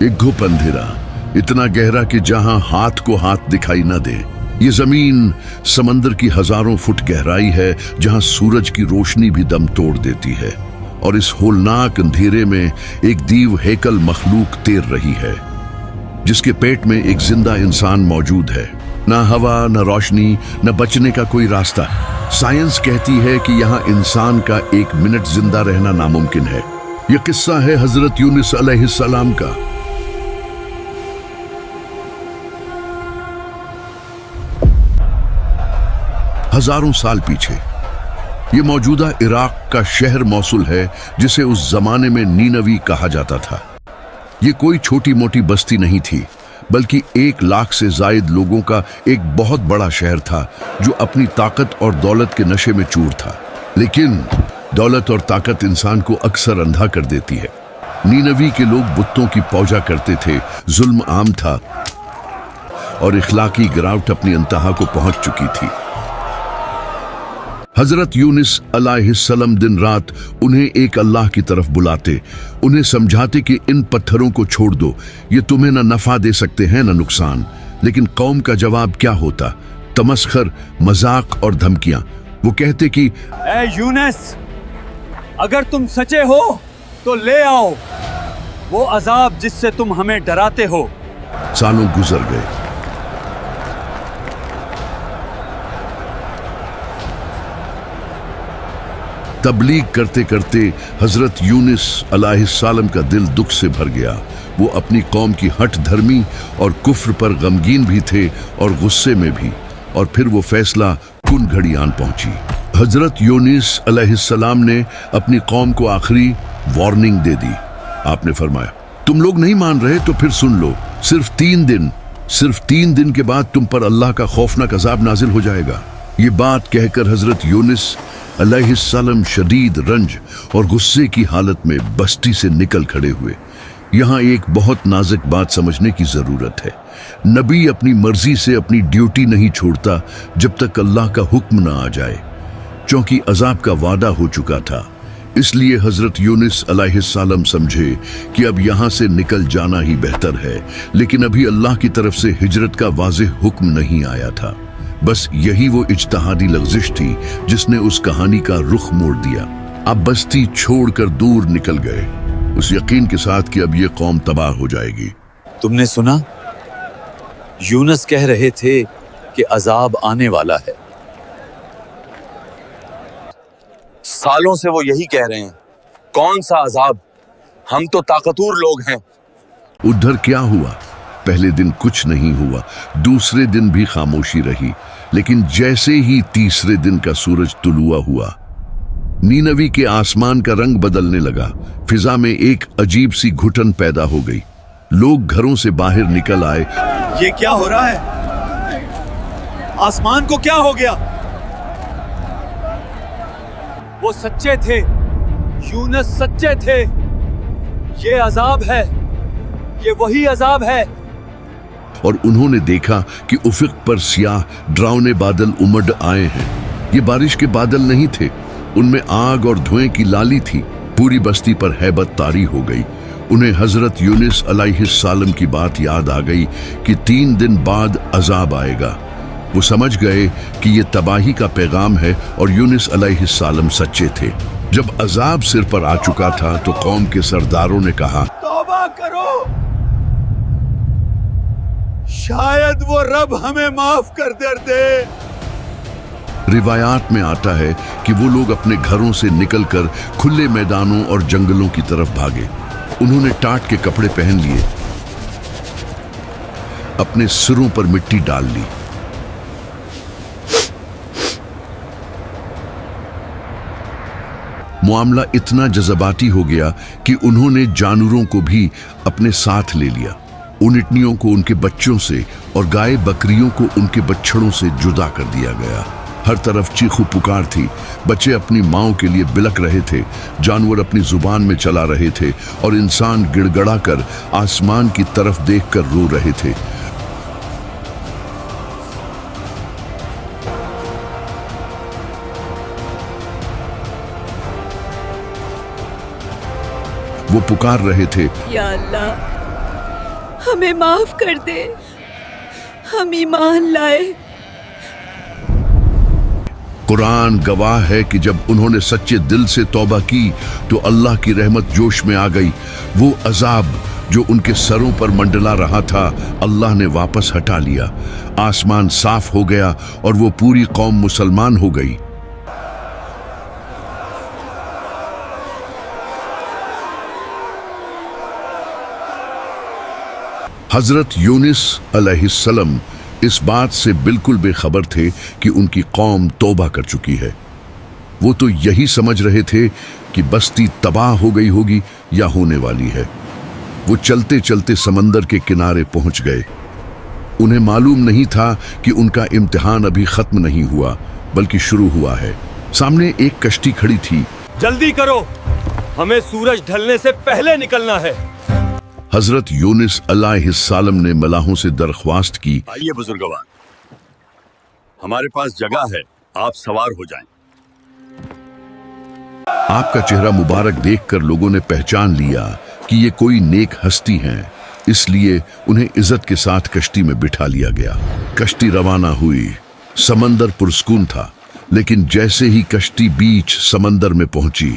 एक घुप अंधेरा, इतना गहरा कि जहां हाथ को हाथ दिखाई न दे। ये जमीन समंदर की हजारों फुट गहराई है, जहां सूरज की रोशनी भी दम तोड़ देती है। और इस होलनाक अंधेरे में एक दीव हेकल मखलूक तैर रही है, जिसके पेट में एक जिंदा इंसान मौजूद है। ना हवा, न रोशनी, न बचने का कोई रास्ता। साइंस कहती है कि यहाँ इंसान का एक मिनट जिंदा रहना नामुमकिन है। यह किस्सा है हजरत यूनुस अलैहिस्सलाम का। हजारों साल पीछे ये मौजूदा इराक का शहर मौसुल है, जिसे उस जमाने में नीनवी कहा जाता था। ये कोई छोटी मोटी बस्ती नहीं थी, बल्कि 1 लाख से जायद लोगों का एक बहुत बड़ा शहर था, जो अपनी ताकत और दौलत के नशे में चूर था। लेकिन दौलत और ताकत इंसान को अक्सर अंधा कर देती है। नीनवी के लोग बुतों की पूजा करते थे, जुल्म आम था और इखलाकी गिरावट अपनी इंतहा को पहुंच चुकी थी। हजरत यूनुस अलैहिस्सलाम दिन रात उन्हें एक अल्लाह की तरफ बुलाते, उन्हें समझाते कि इन पत्थरों को छोड़ दो, ये तुम्हें न नफा दे सकते हैं न नुकसान। लेकिन कौम का जवाब क्या होता? तमस्खर, मजाक और धमकियां। वो कहते कि ऐ यूनुस, अगर तुम सच्चे हो तो ले आओ वो अजाब जिससे तुम हमें डराते हो। सालों गुजर गए। तबलीग करते करते हजरत यूनुस अलैहिस्सलाम का दिल दुख से भर गया। वो अपनी कौम की हठ धर्मी और कुफ्र पर गमगीन भी थे और गुस्से में भी। और फिर वो फैसला कुन घड़ी आन पहुंची। हजरत यूनुस अलैहिस्सलाम ने अपनी कौम को आखिरी वार्निंग दे दी। आपने फरमाया, तुम लोग नहीं मान रहे तो फिर सुन लो, सिर्फ 3 दिन के बाद तुम पर अल्लाह का खौफनाक अजाब नाजिल हो जाएगा। ये बात कहकर हजरत यूनुस अलैहिस्सलाम शदीद रंज और गुस्से की हालत में बस्ती से निकल खड़े हुए। यहाँ एक बहुत नाजुक बात समझने की जरूरत है। नबी अपनी मर्जी से अपनी ड्यूटी नहीं छोड़ता जब तक अल्लाह का हुक्म न आ जाए, क्योंकि अजाब का वादा हो चुका था। इसलिए हजरत यूनुस अलैहिस्सलाम समझे कि अब यहाँ से निकल जाना ही बेहतर है। लेकिन अभी अल्लाह की तरफ से हिजरत का वाज़ेह हुक्म नहीं आया था। बस यही वो इज्तिहादी लग़्ज़िश थी जिसने उस कहानी का रुख मोड़ दिया। अब बस्ती छोड़कर दूर निकल गए, उस यकीन के साथ कि अब ये कौम तबाह हो जाएगी। तुमने सुना? यूनुस कह रहे थे कि अजाब आने वाला है। सालों से वो यही कह रहे हैं। कौन सा अजाब? हम तो ताकतवर लोग हैं। उधर क्या हुआ? पहले दिन कुछ नहीं हुआ, दूसरे दिन भी खामोशी रही। लेकिन जैसे ही तीसरे दिन का सूरज तुलुआ हुआ, नीनवी के आसमान का रंग बदलने लगा। फिजा में एक अजीब सी घुटन पैदा हो गई। लोग घरों से बाहर निकल आए। ये क्या हो रहा है? आसमान को क्या हो गया? वो सच्चे थे, यूनुस सच्चे थे। ये अजाब है, ये वही अजाब है। और उन्होंने देखा कि उफक पर सियाह डरावने बादल उमड़ आए हैं। ये बारिश के बादल नहीं थे, उनमें आग और धुएं की लाली थी। पूरी बस्ती पर हैबत तारी हो गई। उन्हें हजरत यूनुस अलैहिस्सलाम की बात याद आ गई कि 3 दिन बाद अजाब आएगा। वो समझ गए कि ये तबाही का पैगाम है और यूनुस अलैहिस्सलाम सच्चे थे। जब अजाब सिर पर आ चुका था तो कौम के सरदारों ने कहा, तौबा करो, शायद वो रब हमें माफ कर दे। रिवायात में आता है कि वो लोग अपने घरों से निकलकर खुले मैदानों और जंगलों की तरफ भागे। उन्होंने टाट के कपड़े पहन लिए, अपने सिरों पर मिट्टी डाल ली। मामला इतना जज्बाती हो गया कि उन्होंने जानवरों को भी अपने साथ ले लिया। ऊँटनियों को उनके बच्चों से और गाय बकरियों को उनके बछड़ों से जुदा कर दिया गया। हर तरफ चीखू पुकार थी। बच्चे अपनी माओं के लिए बिलक रहे थे, जानवर अपनी जुबान में चला रहे थे और इंसान गिड़गड़ा कर आसमान की तरफ देखकर रो रहे थे। वो पुकार रहे थे, या अल्लाह, ہمیں معاف کر دے، ہم ایمان لائے۔ قرآن گواہ ہے کہ جب انہوں نے سچے دل سے توبہ کی تو اللہ کی رحمت جوش میں آ گئی۔ وہ عذاب جو ان کے سروں پر منڈلا رہا تھا اللہ نے واپس ہٹا لیا، آسمان صاف ہو گیا اور وہ پوری قوم مسلمان ہو گئی۔ حضرت یونس علیہ السلام اس بات سے بالکل بے خبر تھے کہ ان کی قوم توبہ کر چکی ہے۔ وہ تو یہی سمجھ رہے تھے کہ بستی تباہ ہو گئی ہوگی یا ہونے والی ہے۔ وہ چلتے چلتے سمندر کے کنارے پہنچ گئے۔ انہیں معلوم نہیں تھا کہ ان کا امتحان ابھی ختم نہیں ہوا بلکہ شروع ہوا ہے۔ سامنے ایک کشتی کھڑی تھی۔ جلدی کرو، ہمیں سورج ڈھلنے سے پہلے نکلنا ہے۔ حضرت یونس علیہ السلام نے ملاحوں سے درخواست کی، آئیے بزرگوار، ہمارے پاس جگہ ہے، آپ سوار ہو جائیں۔ آپ کا چہرہ مبارک دیکھ کر لوگوں نے پہچان لیا کہ یہ کوئی نیک ہستی ہیں، اس لیے انہیں عزت کے ساتھ کشتی میں بٹھا لیا گیا۔ کشتی روانہ ہوئی۔ سمندر پرسکون تھا، لیکن جیسے ہی کشتی بیچ سمندر میں پہنچی،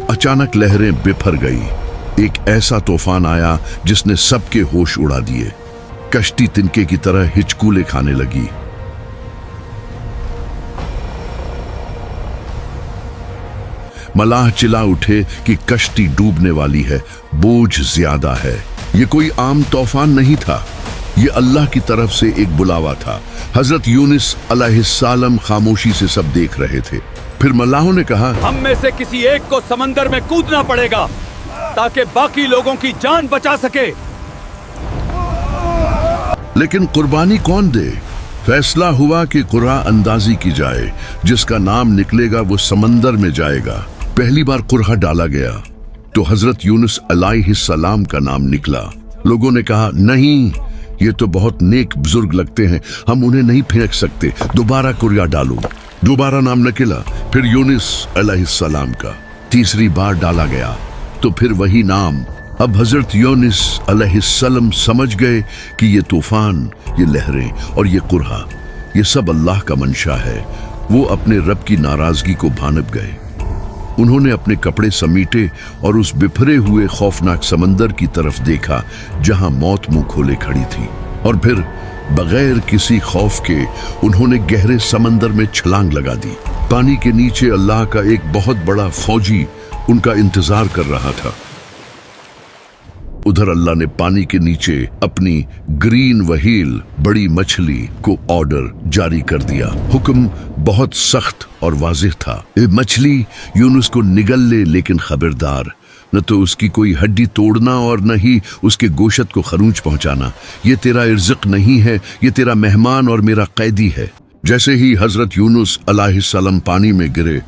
اچانک لہریں بکھر گئی۔ ایک ایسا طوفان آیا جس نے سب کے ہوش اڑا دیے۔ کشتی تنکے کی طرح ہچکولے کھانے لگی۔ ملاح چلا اٹھے کہ کشتی ڈوبنے والی ہے، بوجھ زیادہ ہے۔ یہ کوئی عام طوفان نہیں تھا، یہ اللہ کی طرف سے ایک بلاوا تھا۔ حضرت یونس علیہ السلام خاموشی سے سب دیکھ رہے تھے۔ پھر ملاحوں نے کہا، ہم میں سے کسی ایک کو سمندر میں کودنا پڑے گا تاکہ باقی لوگوں کی جان بچا سکے۔ لیکن قربانی کون دے؟ فیصلہ ہوا کہ قرعہ اندازی کی جائے، جس کا نام نکلے گا وہ سمندر میں جائے گا۔ پہلی بار قرعہ ڈالا گیا تو حضرت یونس علیہ السلام کا نام نکلا۔ لوگوں نے کہا، نہیں، یہ تو بہت نیک بزرگ لگتے ہیں، ہم انہیں نہیں پھینک سکتے، دوبارہ قرعہ ڈالو۔ دوبارہ نام نکلا، پھر یونس علیہ السلام کا۔ تیسری بار ڈالا گیا تو پھر وہی نام۔ اب حضرت یونس علیہ السلام سمجھ گئے کہ یہ طوفان، یہ لہریں اور یہ قرعہ، یہ سب اللہ کا منشا ہے۔ وہ اپنے رب کی ناراضگی کو بھانپ گئے۔ انہوں نے اپنے کپڑے سمیٹے اور اس بپھرے ہوئے خوفناک سمندر کی طرف دیکھا جہاں موت منہ کھولے کھڑی تھی، اور پھر بغیر کسی خوف کے انہوں نے گہرے سمندر میں چھلانگ لگا دی۔ پانی کے نیچے اللہ کا ایک بہت بڑا فوجی ان کا انتظار کر رہا تھا۔ ادھر اللہ نے پانی کے نیچے اپنی گرین وہیل بڑی مچھلی کو آرڈر جاری کر دیا۔ حکم بہت سخت اور واضح تھا، اے مچھلی، یونس کو نگل لے، لیکن خبردار، نہ تو اس کی کوئی ہڈی توڑنا اور نہ ہی اس کے گوشت کو خروچ پہنچانا۔ یہ تیرا رزق نہیں ہے، یہ تیرا مہمان اور میرا قیدی ہے۔ جیسے ہی حضرت یونس علیہ السلام پانی میں گرے،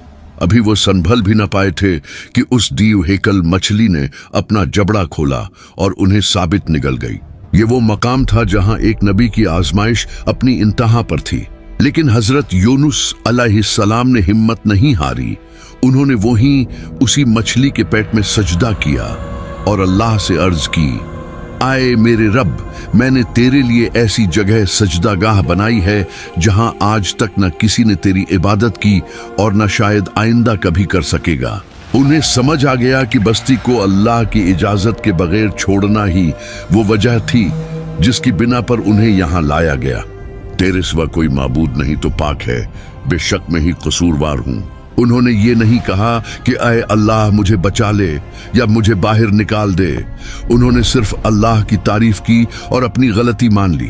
ابھی وہ سنبھل بھی نہ پائے تھے کہ اس دیو ہیکل مچھلی نے اپنا جبڑا کھولا اور انہیں ثابت نگل گئی۔ یہ وہ مقام تھا جہاں ایک نبی کی آزمائش اپنی انتہا پر تھی، لیکن حضرت یونس علیہ السلام نے ہمت نہیں ہاری۔ انہوں نے وہیں اسی مچھلی کے پیٹ میں سجدہ کیا اور اللہ سے عرض کی، آئے میرے رب، میں نے تیرے لیے ایسی جگہ سجدہ گاہ بنائی ہے جہاں آج تک نہ کسی نے تیری عبادت کی اور نہ شاید آئندہ کبھی کر سکے گا۔ انہیں سمجھ آ گیا کہ بستی کو اللہ کی اجازت کے بغیر چھوڑنا ہی وہ وجہ تھی جس کی بنا پر انہیں یہاں لایا گیا۔ تیرے سوا کوئی معبود نہیں تو پاک ہے، بے شک میں ہی قصوروار ہوں۔ انہوں نے یہ نہیں کہا کہ اے اللہ مجھے بچا لے یا مجھے باہر نکال دے۔ انہوں نے صرف اللہ کی تعریف کی اور اپنی غلطی مان لی۔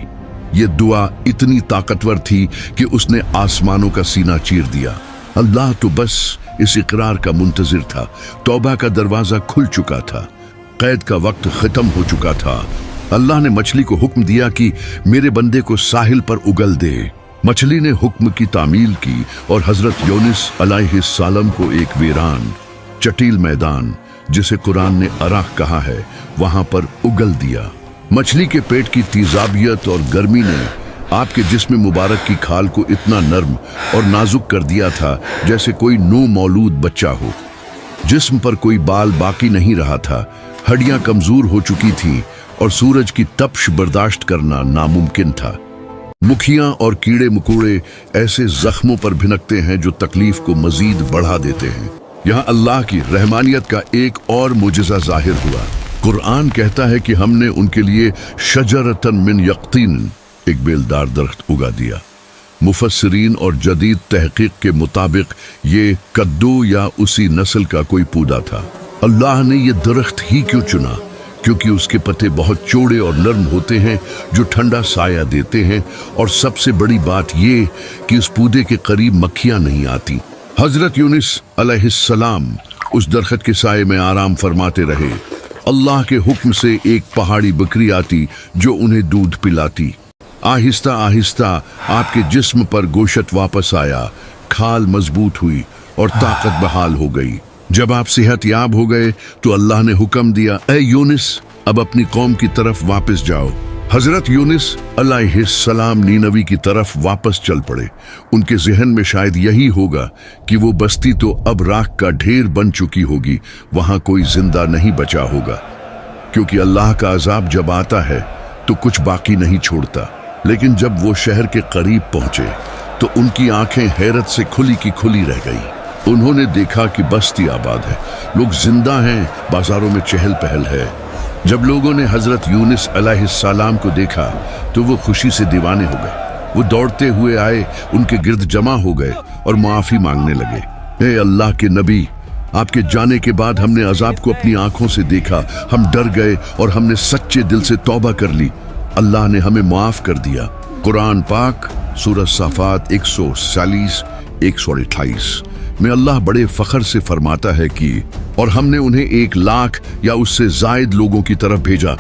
یہ دعا اتنی طاقتور تھی کہ اس نے آسمانوں کا سینہ چیر دیا۔ اللہ تو بس اس اقرار کا منتظر تھا۔ توبہ کا دروازہ کھل چکا تھا، قید کا وقت ختم ہو چکا تھا۔ اللہ نے مچھلی کو حکم دیا کہ میرے بندے کو ساحل پر اگل دے۔ مچھلی نے حکم کی تعمیل کی اور حضرت یونس علیہ السلام کو ایک ویران چٹیل میدان، جسے قرآن نے اراح کہا ہے، وہاں پر اگل دیا۔ مچھلی کے پیٹ کی تیزابیت اور گرمی نے آپ کے جسم مبارک کی کھال کو اتنا نرم اور نازک کر دیا تھا جیسے کوئی نو مولود بچہ ہو۔ جسم پر کوئی بال باقی نہیں رہا تھا، हड्डियां कमजोर हो चुकी थीं और सूरज की तपश बर्दाश्त करना नामुमकिन था। मुखियां और कीड़े मकोड़े ऐसे जख्मों पर भिनकते हैं जो तकलीफ को मजीद बढ़ा देते हैं। यहाँ अल्लाह की रहमानियत का एक और मुजज़ा जाहिर हुआ। कुरान कहता है कि हमने उनके लिए शजरतन मिन यक़तीन, एक बेलदार दरख्त उगा दिया। मुफस्सिरीन और जदीद तहकीक के मुताबिक ये कद्दू या उसी नस्ल का कोई पौधा था। अल्लाह ने ये दरख्त ही क्यों चुना? क्योंकि उसके पत्ते बहुत चौड़े और नरम होते हैं जो ठंडा साया देते हैं, और सबसे बड़ी बात ये कि उस पौधे के करीब मक्खियां नहीं आती। हजरत यूनुस अलैहिस्सलाम उस दरख्त के साये में आराम फरमाते रहे। अल्लाह के हुक्म से एक पहाड़ी बकरी आती जो उन्हें दूध पिलाती। आहिस्ता आहिस्ता आपके जिस्म पर गोशत वापस आया, खाल मजबूत हुई और ताकत बहाल हो गई। जब आप सेहतयाब हो गए तो अल्लाह ने हुक्म दिया, ए यूनुस, अब अपनी कौम की तरफ वापस जाओ। हजरत यूनुस अलैहिस्सलाम नीनवी की तरफ वापस चल पड़े। उनके जहन में शायद यही होगा कि वो बस्ती तो अब राख का ढेर बन चुकी होगी, वहां कोई जिंदा नहीं बचा होगा, क्योंकि अल्लाह का अजाब जब आता है तो कुछ बाकी नहीं छोड़ता। लेकिन जब वो शहर के करीब पहुंचे तो उनकी आंखें हैरत से खुली की खुली रह गई। उन्होंने देखा कि बस्ती आबाद है, लोग जिंदा हैं, बाजारों में चहल पहल है। जब लोगों ने हजरत यूनुस अलैहिस्सलाम को देखा तो वो खुशी से दीवाने हो गए। वो दौड़ते हुए आए, उनके गिर्द जमा हो गए और माफी मांगने लगे। हे अल्लाह के नबी, आपके जाने के बाद हमने अजाब को अपनी आंखों से देखा, हम डर गए और हमने सच्चे दिल से तौबा कर ली। अल्लाह ने हमें माफ कर दिया। कुरान पाक सूरह साफात 140 128 में अल्लाह बड़े फख्र से फरमाता है कि और हमने उन्हें 1 लाख या उससे जायद लोगों की तरफ भेजा,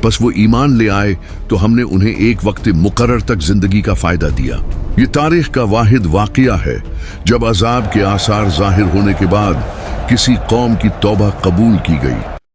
बस वो ईमान ले आए तो हमने उन्हें एक वक्त मुकर्रर तक जिंदगी का फायदा दिया। ये तारीख का वाहिद वाक़िया है जब अजाब के आसार जाहिर होने के बाद किसी कौम की तौबा कबूल की गई।